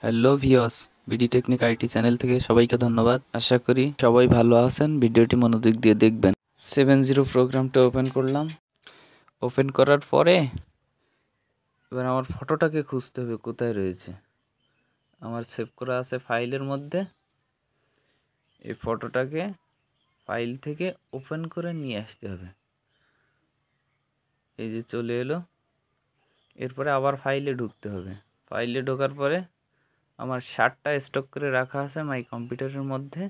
Hello viewers, BD technique IT channel থেকে সবাইকে ধন্যবাদ। আশা করি সবাই ভালো আছেন। ভিডিওটি মনোযোগ দিয়ে দেখবেন। 7.0 প্রোগ্রামটা ওপেন করলাম। ওপেন করার পরে এবার আমার ফটোটাকে খুঁজতে হবে কোথায় রয়েছে। আমার সেভ করা আছে ফাইলের মধ্যে। এই ফটোটাকে ফাইল থেকে ওপেন করে নিয়ে আসতে হবে। এই যে চলে এলো। এরপরে আবার ফাইলে ঢুকতে হবে। ফাইলে ঢোকার পরে আমার 60টা স্টক করে রাখা আছে মাই কম্পিউটারের মধ্যে।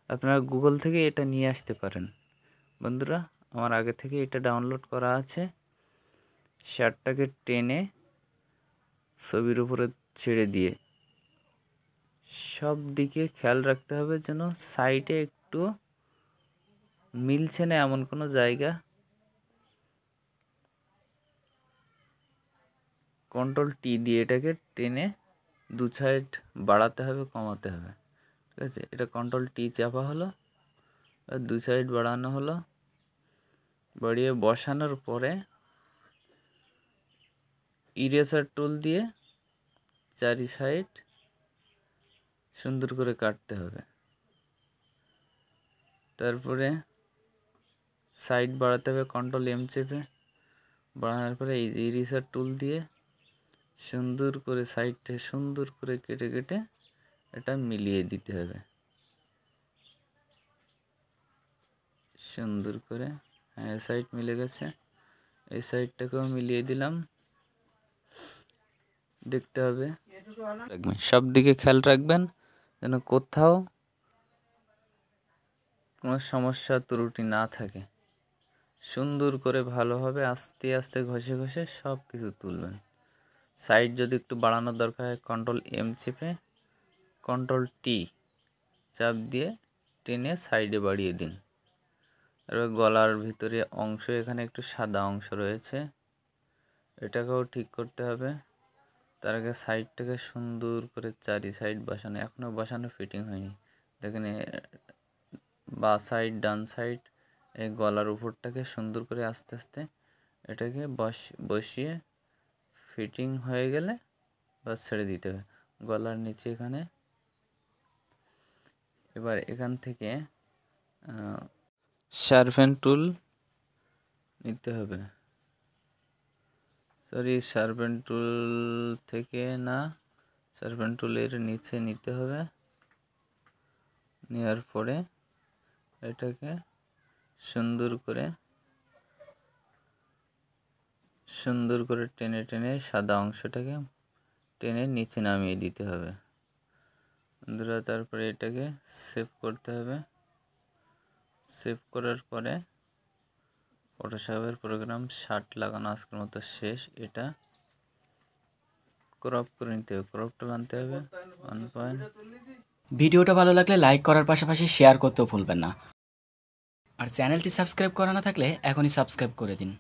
আপনারা গুগল থেকে এটা নিয়ে আসতে পারেন। বন্ধুরা, আমার আগে থেকে এটা ডাউনলোড করা আছে। শার্টটাকে টেনে ছবির উপরে ছেড়ে দিয়ে সব দিকে খেয়াল রাখতে হবে যেন সাইডে একটু মিলছে না এমন কোনো জায়গা। কন্ট্রোল টি দিয়ে এটাকে টেনে দু সাইড বাড়াতে হবে, কমাতে হবে। ঠিক আছে, এটা কন্ট্রোল টি চাপা হলো, আর দু সাইড বাড়ানো হলো। বাড়িয়ে বসানোর পরে ইরেজার টুল দিয়ে চারি সাইড সুন্দর করে কাটতে হবে। তারপরে সাইড বাড়াতে হবে কন্ট্রোল এম চেপে। বাড়ানোর পরে এই ইরেজার টুল দিয়ে সুন্দর করে সাইডটা সুন্দর করে কেটে কেটে এটা মিলিয়ে দিতে হবে সুন্দর করে। হ্যাঁ, এই সাইড মিলে গেছে। এই সাইডটাকেও মিলিয়ে দিলাম। দেখতে হবে, সব দিকে খেয়াল রাখবেন যেন কোথাও কোনো সমস্যা ত্রুটি না থাকে। সুন্দর করে ভালোভাবে আস্তে আস্তে ঘষে ঘষে সব কিছু তুলবেন। সাইড যদি একটু বাড়ানোর দরকার হয় কন্ট্রোল এম চেপে কন্ট্রোল টি চাপ দিয়ে টেনে সাইডে বাড়িয়ে দিন। এবার গলার ভিতরে অংশ, এখানে একটু সাদা অংশ রয়েছে, এটাকেও ঠিক করতে হবে। তার আগে সাইডটাকে সুন্দর করে চারি সাইড বসানো, এখনও বসানো ফিটিং হয়নি। দেখেন বা সাইড ডান সাইড এই গলার উপরটাকে সুন্দর করে আস্তে আস্তে এটাকে বসিয়ে ফিটিং হয়ে গেলে বাস ছেড়ে দিতে হবে গলার নিচে এখানে। এবার এখান থেকে শার্পেন টুল নিতে হবে। শার্পেন টুল থেকে না, শার্পেন টুলের নিচে নিতে হবে। নেওয়ার পরে এটাকে সুন্দর করে টেনে টেনে সাদা অংশটাকে টেনে নিচে নামিয়ে দিতে হবে বন্ধুরা। তারপরে এটাকে সেভ করতে হবে। সেভ করার পরে ফটোশপের প্রোগ্রাম 60 লাগানো আজকের মতো শেষ। এটা ক্রপ করে নিতে হবে, ক্রপ টুল আনতে হবে 1 ভিডিওটা ভালো লাগলে লাইক করার পাশাপাশি শেয়ার করতেও ভুলবেন না। আর চ্যানেলটি সাবস্ক্রাইব করা না থাকলে এখনই সাবস্ক্রাইব করে দিন।